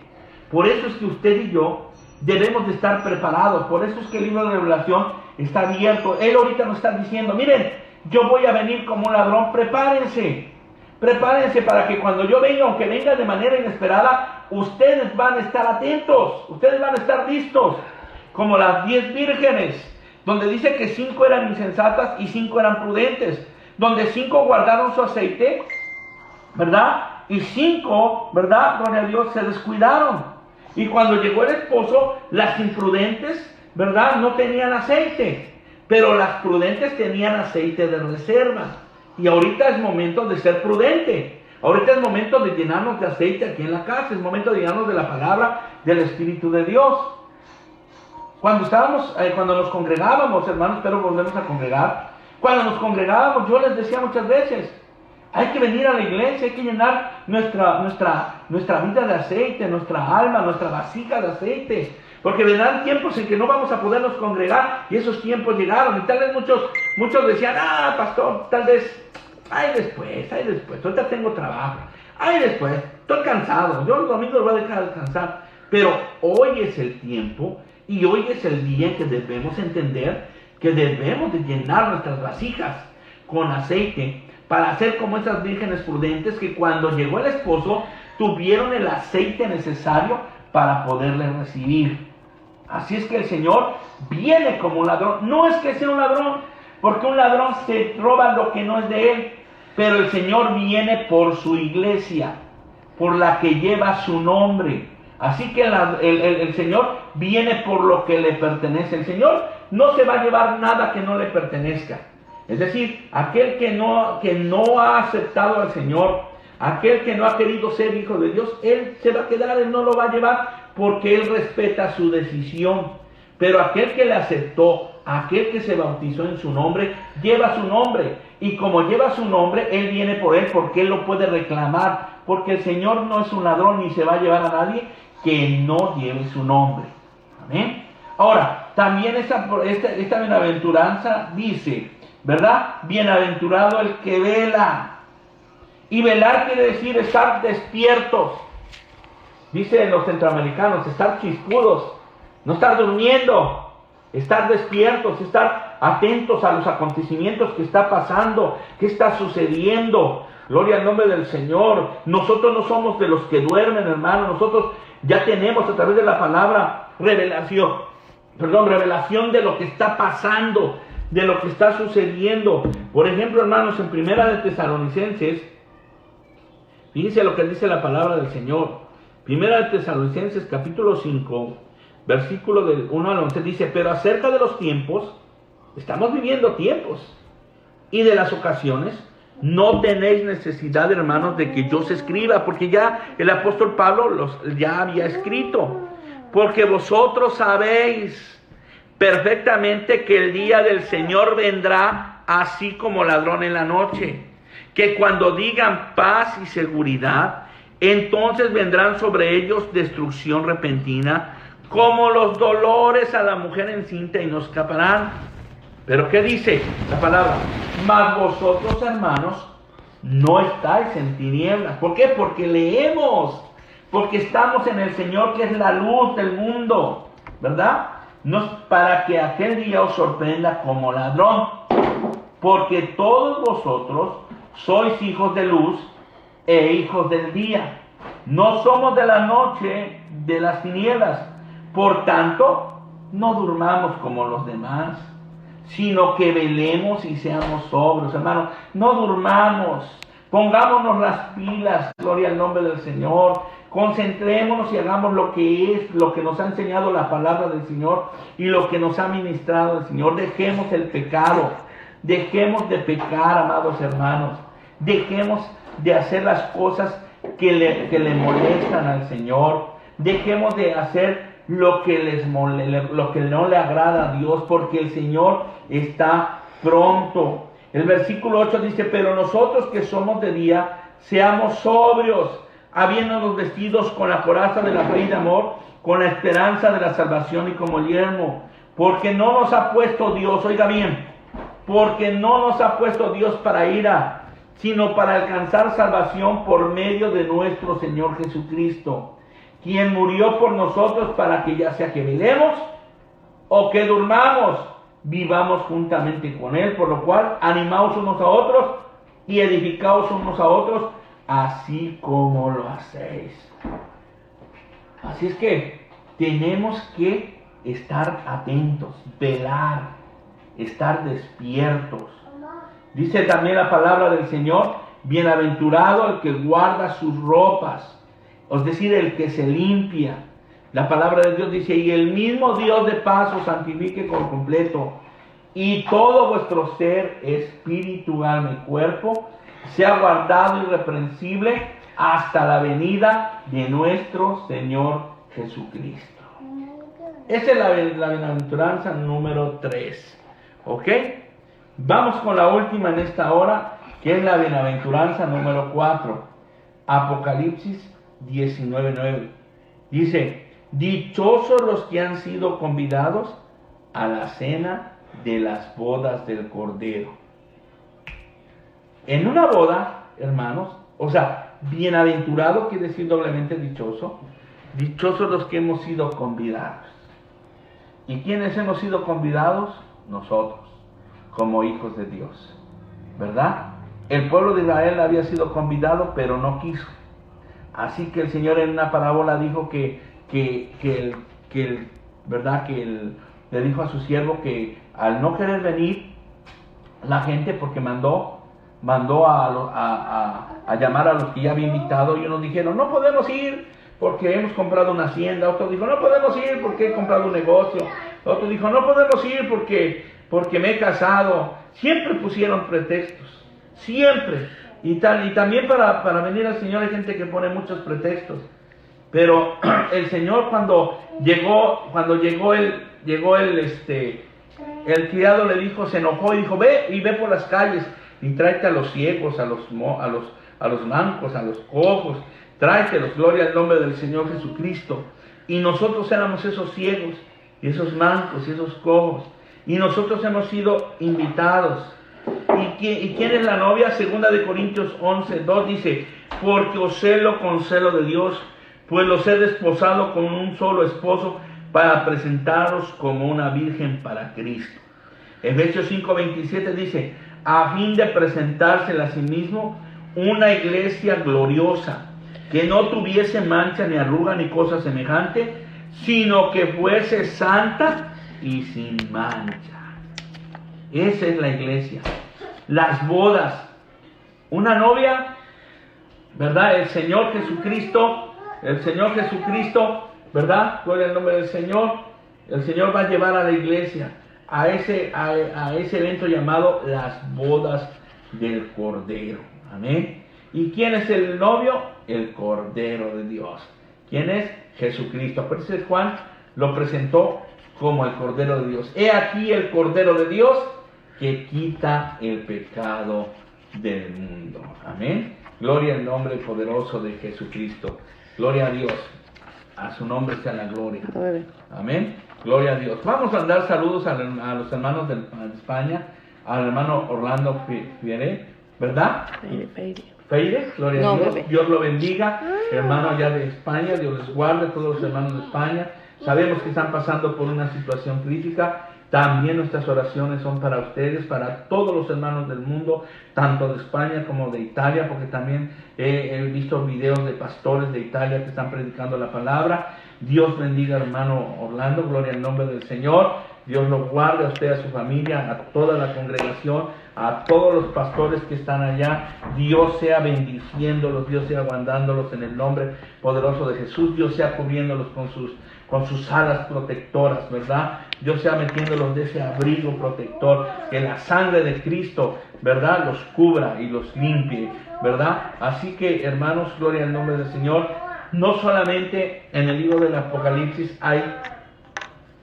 Por eso es que usted y yo debemos de estar preparados. Por eso es que el libro de Revelación está abierto. Él ahorita nos está diciendo: miren, yo voy a venir como un ladrón. Prepárense. Prepárense para que cuando yo venga, aunque venga de manera inesperada, ustedes van a estar atentos. Ustedes van a estar listos. Como las 10 vírgenes, donde dice que 5 eran insensatas y 5 eran prudentes, donde 5 guardaron su aceite, ¿verdad? Y 5, ¿verdad?, gloria a Dios, se descuidaron. Y cuando llegó el esposo, las imprudentes, ¿verdad?, no tenían aceite, pero las prudentes tenían aceite de reserva. Y ahorita es momento de ser prudente. Ahorita es momento de llenarnos de aceite aquí en la casa. Es momento de llenarnos de la palabra del Espíritu de Dios. Cuando nos congregábamos, hermanos, espero volvernos a congregar. Cuando nos congregábamos, yo les decía muchas veces: hay que venir a la iglesia, hay que llenar nuestra vida de aceite, nuestra alma, nuestra vasija de aceite. Porque vendrán tiempos en que no vamos a podernos congregar, y esos tiempos llegaron. Y tal vez muchos decían: pastor, tal vez, después, ahorita tengo trabajo, después, estoy cansado, yo los domingos voy a dejar descansar. Pero hoy es el tiempo. Y hoy es el día en que debemos entender que debemos de llenar nuestras vasijas con aceite para ser como esas vírgenes prudentes que cuando llegó el esposo tuvieron el aceite necesario para poderle recibir. Así es que el Señor viene como un ladrón. No es que sea un ladrón, porque un ladrón se roba lo que no es de él, pero el Señor viene por su iglesia, por la que lleva su nombre. Así que el Señor viene por lo que le pertenece. El Señor no se va a llevar nada que no le pertenezca. Es decir, aquel que no ha aceptado al Señor, aquel que no ha querido ser hijo de Dios, él se va a quedar, él no lo va a llevar porque él respeta su decisión. Pero aquel que le aceptó, aquel que se bautizó en su nombre, lleva su nombre. Y como lleva su nombre, él viene por él porque él lo puede reclamar. Porque el Señor no es un ladrón ni se va a llevar a nadie que no lleve su nombre. Amén. Ahora, también esta bienaventuranza dice, ¿verdad? Bienaventurado el que vela. Y velar quiere decir estar despiertos. Dicen los centroamericanos, estar chispudos, no estar durmiendo, estar despiertos, estar atentos a los acontecimientos que está pasando, que está sucediendo. Gloria al nombre del Señor. Nosotros no somos de los que duermen, hermano. Nosotros ya tenemos a través de la palabra revelación de lo que está pasando, de lo que está sucediendo. Por ejemplo, hermanos, en Primera de Tesalonicenses, fíjense lo que dice la palabra del Señor. Primera de Tesalonicenses, capítulo 5, versículo del 1 al 11, dice, pero acerca de los tiempos, estamos viviendo tiempos, y de las ocasiones, no tenéis necesidad, hermanos, de que yo os escriba, porque ya el apóstol Pablo ya había escrito, porque vosotros sabéis perfectamente que el día del Señor vendrá así como ladrón en la noche, que cuando digan paz y seguridad, entonces vendrán sobre ellos destrucción repentina, como los dolores a la mujer encinta, y no escaparán. Pero ¿qué dice la palabra? Mas vosotros, hermanos, no estáis en tinieblas. ¿Por qué? Porque leemos, porque estamos en el Señor, que es la luz del mundo, ¿verdad? No es para que aquel día os sorprenda como ladrón, porque todos vosotros sois hijos de luz e hijos del día. No somos de la noche, de las tinieblas. Por tanto, no durmamos como los demás, sino que velemos y seamos sobrios, hermanos. No durmamos, pongámonos las pilas, gloria al nombre del Señor. Concentrémonos y hagamos lo que nos ha enseñado la palabra del Señor y lo que nos ha ministrado el Señor. Dejemos el pecado, dejemos de pecar, amados hermanos. Dejemos de hacer las cosas que le molestan al Señor. Dejemos de hacer lo que no le agrada a Dios, porque el Señor está pronto. El versículo 8 dice, pero nosotros que somos de día, seamos sobrios, habiéndonos vestidos con la coraza de la fe y de amor, con la esperanza de la salvación y como yelmo, porque no nos ha puesto Dios, oiga bien, porque no nos ha puesto Dios para ira, sino para alcanzar salvación por medio de nuestro Señor Jesucristo, quien murió por nosotros para que ya sea que velemos o que durmamos, vivamos juntamente con Él, por lo cual animaos unos a otros y edificaos unos a otros, así como lo hacéis. Así es que tenemos que estar atentos, velar, estar despiertos. Dice también la palabra del Señor, bienaventurado el que guarda sus ropas, es decir, el que se limpia. La palabra de Dios dice, y el mismo Dios de paz os santifique por completo, y todo vuestro ser, espíritu, alma y cuerpo, sea guardado irreprensible hasta la venida de nuestro Señor Jesucristo. Esa es la bienaventuranza número 3. ¿Ok? Vamos con la última en esta hora, que es la bienaventuranza número 4. Apocalipsis 19:9. Dice, dichosos los que han sido convidados a la cena de las bodas del Cordero. En una boda, hermanos, o sea, bienaventurado quiere decir doblemente dichoso. Dichosos los que hemos sido convidados. ¿Y quiénes hemos sido convidados? Nosotros, como hijos de Dios, ¿verdad? El pueblo de Israel había sido convidado, pero no quiso. Así que el Señor en una parábola dijo que le dijo a su siervo que al no querer venir la gente, porque mandó a llamar a los que ya había invitado, y unos dijeron, no podemos ir porque hemos comprado una hacienda. Otros dijo, no podemos ir porque he comprado un negocio. Otro dijo, no podemos ir porque me he casado. Siempre pusieron pretextos, siempre. Y también para venir al Señor hay gente que pone muchos pretextos. Pero el Señor cuando llegó el criado le dijo, se enojó y dijo, ve por las calles y tráete a los ciegos, a los mancos, a los cojos, tráetelos, gloria al nombre del Señor Jesucristo. Y nosotros éramos esos ciegos, y esos mancos, y esos cojos, y nosotros hemos sido invitados. ¿Y quién es la novia? Segunda de Corintios 11:2 dice, porque os celo con celo de Dios, pues los he desposado con un solo esposo, para presentaros como una virgen para Cristo. Efesios 5:27 dice, a fin de presentársela a sí mismo una iglesia gloriosa, que no tuviese mancha ni arruga ni cosa semejante, sino que fuese santa y sin mancha. Esa es la iglesia. Las bodas. Una novia, ¿verdad? El Señor Jesucristo, ¿verdad? Gloria al nombre del Señor. El Señor va a llevar a la iglesia a ese evento llamado las bodas del Cordero. Amén. ¿Y quién es el novio? El Cordero de Dios. ¿Quién es? Jesucristo. Por eso Juan lo presentó como el Cordero de Dios. He aquí el Cordero de Dios que quita el pecado del mundo. Amén. Gloria al nombre poderoso de Jesucristo. Gloria a Dios. A su nombre sea la gloria. Amén. Gloria a Dios. Vamos a dar saludos a los hermanos de España, al hermano Orlando Fiere, ¿verdad? Feire, gloria a Dios. Dios lo bendiga, hermano allá de España. Dios les guarde a todos los hermanos de España. Sabemos que están pasando por una situación crítica. También nuestras oraciones son para ustedes, para todos los hermanos del mundo, tanto de España como de Italia, porque también he visto videos de pastores de Italia que están predicando la palabra. Dios bendiga, hermano Orlando, gloria al nombre del Señor. Dios lo guarde a usted, a su familia, a toda la congregación, a todos los pastores que están allá. Dios sea bendiciéndolos, Dios sea guardándolos en el nombre poderoso de Jesús. Dios sea cubriéndolos con sus alas protectoras, ¿verdad? Dios sea metiéndolos de ese abrigo protector, que la sangre de Cristo, ¿verdad?, los cubra y los limpie, ¿verdad? Así que, hermanos, gloria al nombre del Señor. No solamente en el libro del Apocalipsis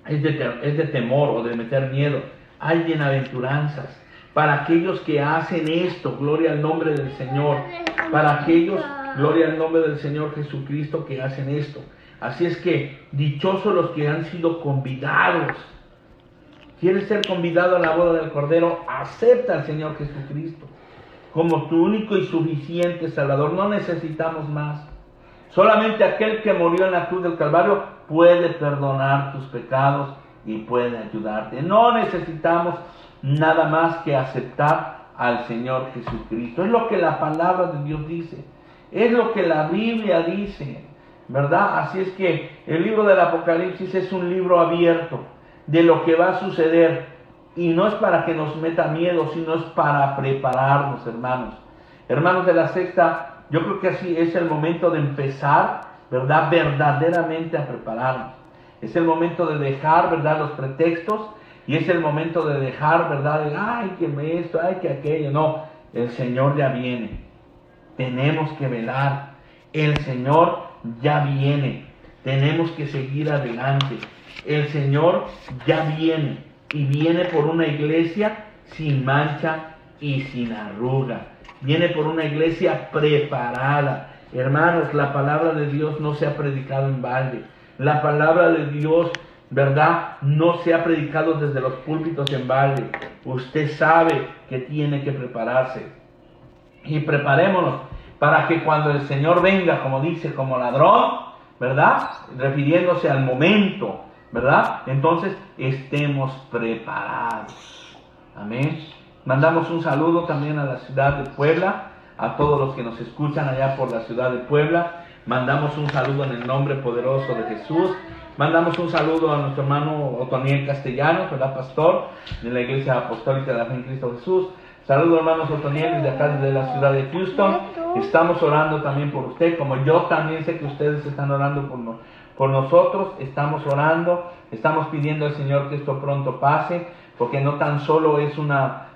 es de temor o de meter miedo, hay bienaventuranzas para aquellos que hacen esto, gloria al nombre del Señor, para aquellos, gloria al nombre del Señor Jesucristo, que hacen esto. Así es que dichosos los que han sido convidados. ¿Quieres ser convidado a la boda del Cordero? Acepta al Señor Jesucristo como tu único y suficiente Salvador. No necesitamos más. Solamente aquel que murió en la cruz del Calvario puede perdonar tus pecados y puede ayudarte. No necesitamos nada más que aceptar al Señor Jesucristo. Es lo que la palabra de Dios dice. Es lo que la Biblia dice, ¿verdad? Así es que el libro del Apocalipsis es un libro abierto de lo que va a suceder. Y no es para que nos meta miedo, sino es para prepararnos, hermanos. Hermanos de la sexta, yo creo que así es el momento de empezar, ¿verdad?, verdaderamente a prepararnos. Es el momento de dejar, ¿verdad?, los pretextos, y es el momento de dejar, ¿verdad?, ay, que esto, ay, que aquello. No, el Señor ya viene. Tenemos que velar. El Señor ya viene. Tenemos que seguir adelante. El Señor ya viene, y viene por una iglesia sin mancha y sin arruga. Viene por una iglesia preparada. Hermanos, la palabra de Dios no se ha predicado en balde. La palabra de Dios, ¿verdad?, no se ha predicado desde los púlpitos en balde. Usted sabe que tiene que prepararse. Y preparémonos para que cuando el Señor venga, como dice, como ladrón, ¿verdad?, refiriéndose al momento, ¿verdad?, entonces estemos preparados. Amén. Mandamos un saludo también a la ciudad de Puebla, a todos los que nos escuchan allá por la ciudad de Puebla. Mandamos un saludo en el nombre poderoso de Jesús. Mandamos un saludo a nuestro hermano Otoniel Castellanos, ¿verdad?, pastor de la Iglesia Apostólica de la Fe en Cristo Jesús. Saludos, hermanos Otoniel, desde acá, desde la ciudad de Houston. Estamos orando también por usted, como yo también sé que ustedes están orando por nosotros, estamos orando, estamos pidiendo al Señor que esto pronto pase, porque no tan solo es una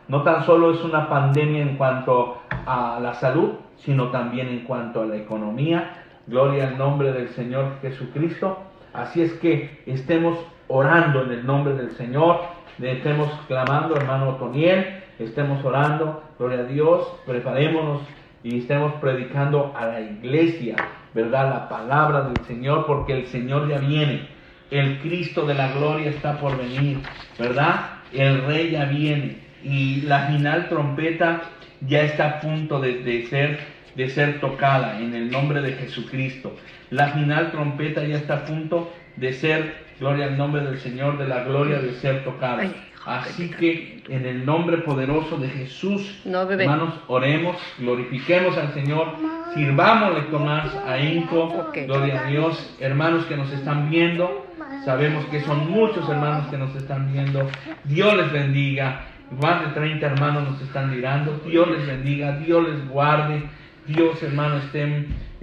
pandemia en cuanto a la salud, sino también en cuanto a la economía. Gloria al nombre del Señor Jesucristo. Así es que estemos orando en el nombre del Señor, estemos clamando, hermano Otoniel, estemos orando, gloria a Dios, preparémonos y estemos predicando a la iglesia, ¿verdad? La palabra del Señor, porque el Señor ya viene, el Cristo de la gloria está por venir, ¿verdad? El Rey ya viene y la final trompeta ya está a punto de ser tocada en el nombre de Jesucristo. La final trompeta ya está a punto de ser, gloria al nombre del Señor, de la gloria de ser tocada. Así que en el nombre poderoso de Jesús, hermanos, oremos, glorifiquemos al Señor, sirvámosle con más ahínco, gloria a Dios. Hermanos que nos están viendo, sabemos que son muchos hermanos que nos están viendo. Dios les bendiga. Más de 30 hermanos nos están mirando. Dios les bendiga, Dios les guarde. Dios, hermano,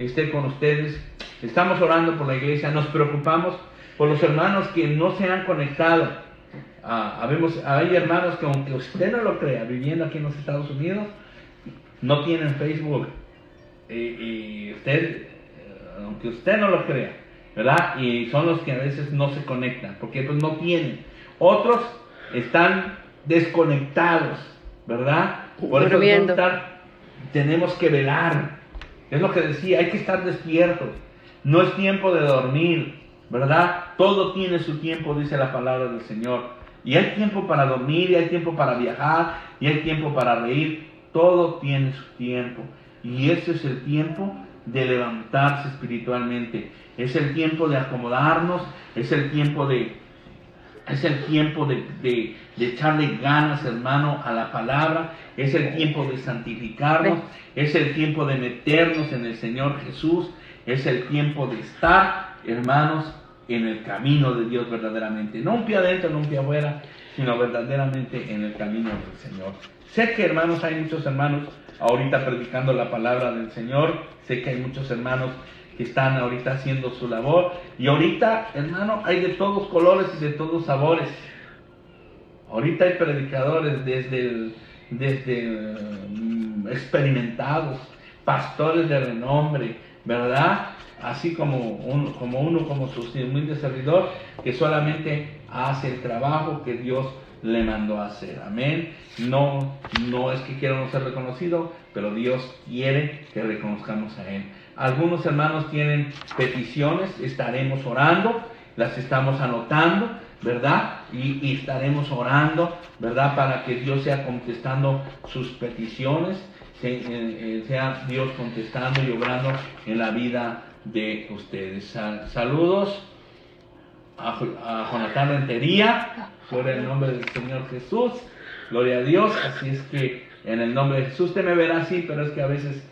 esté con ustedes. Estamos orando por la iglesia, nos preocupamos por los hermanos que no se han conectado. Hay hermanos que, aunque usted no lo crea, viviendo aquí en los Estados Unidos, no tienen Facebook. Y usted, aunque usted no lo crea, ¿verdad? Y son los que a veces no se conectan, porque pues no tienen. Otros están desconectados, ¿verdad? Por eso tenemos que velar. Es lo que decía, hay que estar despiertos. No es tiempo de dormir, ¿verdad? Todo tiene su tiempo, dice la palabra del Señor. Y hay tiempo para dormir, y hay tiempo para viajar, y hay tiempo para reír. Todo tiene su tiempo. Y ese es el tiempo de levantarse espiritualmente. Es el tiempo de acomodarnos, es el tiempo de echarle ganas, hermano, a la palabra. Es el tiempo de santificarnos, es el tiempo de meternos en el Señor Jesús, es el tiempo de estar, hermanos, en el camino de Dios verdaderamente. No un pie adentro, no un pie afuera, sino verdaderamente en el camino del Señor. Sé que, hermanos, hay muchos hermanos ahorita predicando la palabra del Señor. Sé que hay muchos hermanos que están ahorita haciendo su labor. Y ahorita, hermano, hay de todos colores y de todos sabores. Ahorita hay predicadores desde experimentados, pastores de renombre, ¿verdad? Así como su humilde servidor, que solamente hace el trabajo que Dios le mandó a hacer. Amén. No es que quiera no ser reconocido, pero Dios quiere que reconozcamos a Él. Algunos hermanos tienen peticiones, estaremos orando, las estamos anotando, ¿verdad? Y estaremos orando, ¿verdad? Para que Dios sea contestando sus peticiones, sea Dios contestando y obrando en la vida de ustedes. Saludos a Jonathan Rentería, por el nombre del Señor Jesús, gloria a Dios. Así es que en el nombre de Jesús, usted me verá así, pero es que a veces,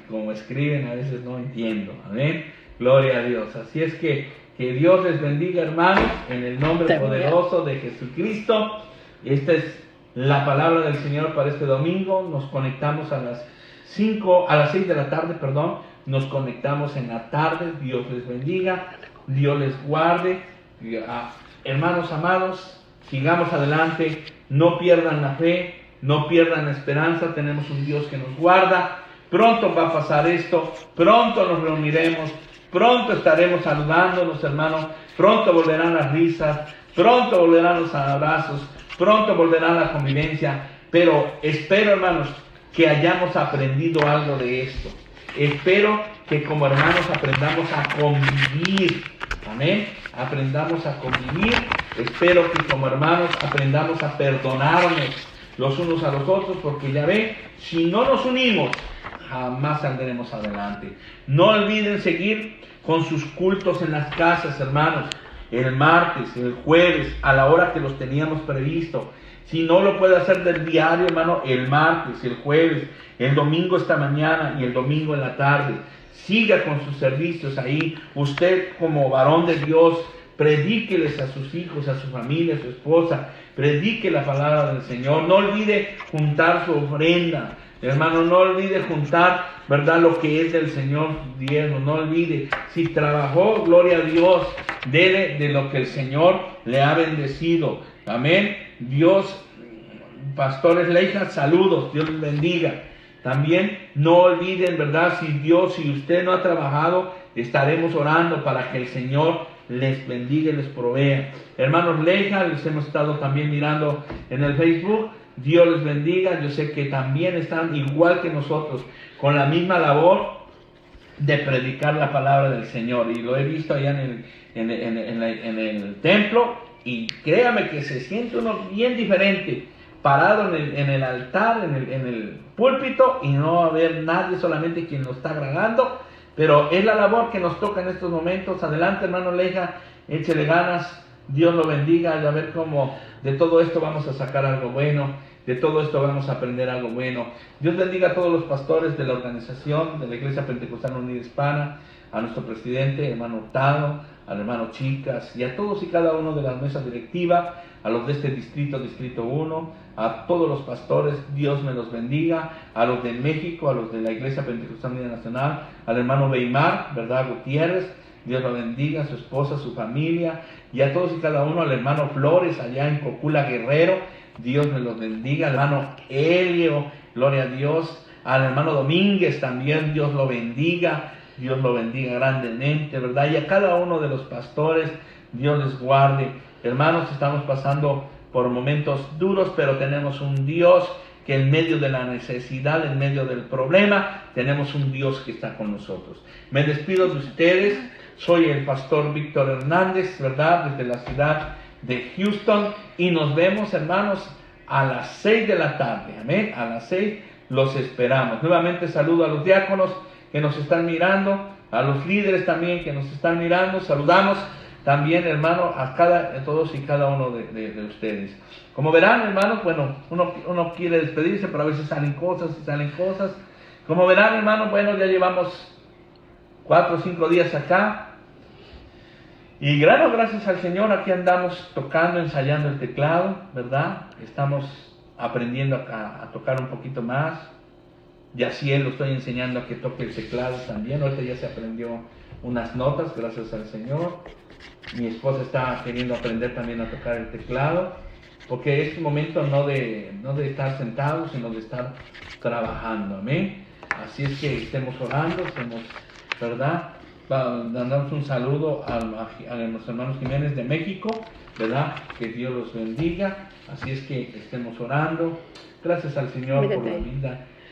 como escriben, a veces no entiendo. Amén, gloria a Dios. Así es que Dios les bendiga, hermanos, en el nombre poderoso de Jesucristo. Esta es la palabra del Señor para este domingo. Nos conectamos a las 6 de la tarde, nos conectamos en la tarde. Dios les bendiga, Dios les guarde. Hermanos amados, sigamos adelante, no pierdan la fe, no pierdan la esperanza. Tenemos un Dios que nos guarda. Pronto va a pasar esto, pronto nos reuniremos, pronto estaremos saludándonos, hermanos, pronto volverán las risas, pronto volverán los abrazos, pronto volverá la convivencia. Pero espero, hermanos, que hayamos aprendido algo de esto. Espero que como hermanos aprendamos a convivir. Amén. Aprendamos a convivir. Espero que como hermanos aprendamos a perdonarnos los unos a los otros, porque ya ven, si no nos unimos, jamás saldremos adelante. No olviden seguir con sus cultos en las casas, hermanos. El martes, el jueves, a la hora que los teníamos previsto. Si no lo puede hacer del diario, hermano, el martes, el jueves, el domingo esta mañana y el domingo en la tarde. Siga con sus servicios ahí. Usted como varón de Dios, predíqueles a sus hijos, a su familia, a su esposa. Predique la palabra del Señor. No olvide juntar su ofrenda. Hermano, no olvide juntar, ¿verdad?, lo que es del Señor diezmo. No olvide, si trabajó, gloria a Dios, dele de lo que el Señor le ha bendecido. Amén. Dios, pastores Leija, saludos, Dios les bendiga. También no olviden, ¿verdad?, si usted no ha trabajado, estaremos orando para que el Señor les bendiga y les provea. Hermanos Leija, les hemos estado también mirando en el Facebook. Dios les bendiga. Yo sé que también están igual que nosotros, con la misma labor de predicar la palabra del Señor. Y lo he visto allá en el templo. Y créame que se siente uno bien diferente, parado en el altar, en el púlpito, y no haber nadie, solamente quien lo está agradando. Pero es la labor que nos toca en estos momentos. Adelante, hermano Leija, échele ganas. Dios lo bendiga. Y a ver cómo de todo esto vamos a sacar algo bueno. De todo esto vamos a aprender algo bueno. Dios bendiga a todos los pastores de la organización, de la Iglesia Pentecostal Unida Hispana, a nuestro presidente, hermano Hurtado, al hermano Chicas, y a todos y cada uno de la mesa directiva, a los de este distrito 1, a todos los pastores. Dios me los bendiga, a los de México, a los de la Iglesia Pentecostal Unida Nacional, al hermano Weimar, ¿verdad?, Gutiérrez, Dios lo bendiga, a su esposa, a su familia, y a todos y cada uno, al hermano Flores, allá en Cocula, Guerrero, Dios me los bendiga, al hermano Helio, gloria a Dios, al hermano Domínguez también, Dios lo bendiga grandemente, ¿verdad? Y a cada uno de los pastores, Dios les guarde. Hermanos, estamos pasando por momentos duros, pero tenemos un Dios que en medio de la necesidad, en medio del problema, tenemos un Dios que está con nosotros. Me despido de ustedes, soy el pastor Víctor Hernández, ¿verdad?, desde la ciudad de Houston, y nos vemos, hermanos, a las 6 de la tarde, amén, a las 6 los esperamos. Nuevamente saludo a los diáconos que nos están mirando, a los líderes también que nos están mirando. Saludamos también, hermano, a todos y cada uno de ustedes. Como verán, hermanos, bueno, uno quiere despedirse, pero a veces salen cosas. Como verán, hermanos, bueno, ya llevamos 4 o 5 días acá. Y gracias al Señor, aquí andamos tocando, ensayando el teclado, ¿verdad? Estamos aprendiendo a tocar un poquito más. Y así lo estoy enseñando a que toque el teclado también. Ahorita ya se aprendió unas notas, gracias al Señor. Mi esposa está queriendo aprender también a tocar el teclado, porque es un momento no de estar sentados, sino de estar trabajando, amén. Así es que estemos orando, ¿verdad? Damos un saludo a nuestros hermanos Jiménez de México, ¿verdad? Que Dios los bendiga. Así es que estemos orando. Gracias al Señor por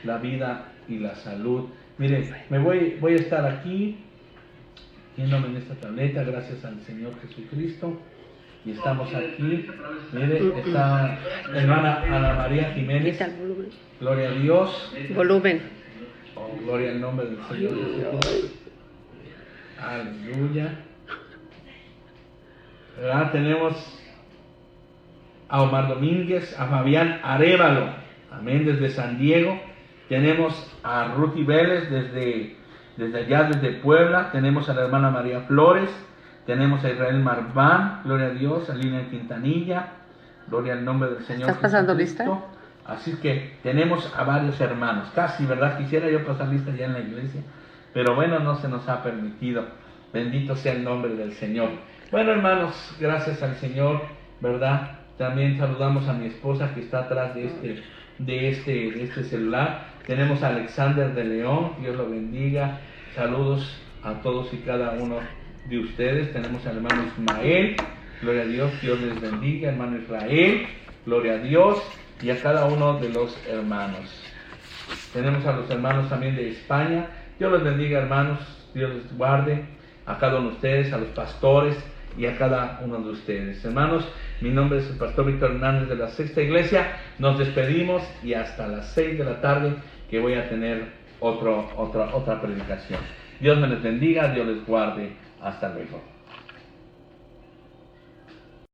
la vida y la salud. Miren, voy a estar aquí viéndome en esta tableta, gracias al Señor Jesucristo. Y estamos aquí. Miren, está hermana Ana María Jiménez. Gloria a Dios. Volumen. Oh, gloria al nombre del Señor Jesucristo. Aleluya. ¿Verdad? Tenemos a Omar Domínguez, a Fabián Arévalo, amén, desde San Diego. Tenemos a Ruti Vélez desde allá, desde Puebla. Tenemos a la hermana María Flores. Tenemos a Israel Marván, gloria a Dios, a Lina Quintanilla, gloria al nombre del Señor. ¿Estás pasando lista? Así que tenemos a varios hermanos, casi, ¿verdad? Quisiera yo pasar lista ya en la iglesia, pero bueno, no se nos ha permitido. Bendito sea el nombre del Señor. Bueno, hermanos, gracias al Señor, ¿verdad? También saludamos a mi esposa que está atrás de este celular. Tenemos a Alexander de León, Dios lo bendiga. Saludos a todos y cada uno de ustedes. Tenemos al hermano Ismael, gloria a Dios, Dios les bendiga. Hermano Israel, gloria a Dios, y a cada uno de los hermanos. Tenemos a los hermanos también de España. Dios los bendiga, hermanos, Dios les guarde a cada uno de ustedes, a los pastores y a cada uno de ustedes. Hermanos, mi nombre es el pastor Víctor Hernández de la Sexta Iglesia. Nos despedimos y hasta las 6 de la tarde que voy a tener otra predicación. Dios me les bendiga, Dios les guarde. Hasta luego.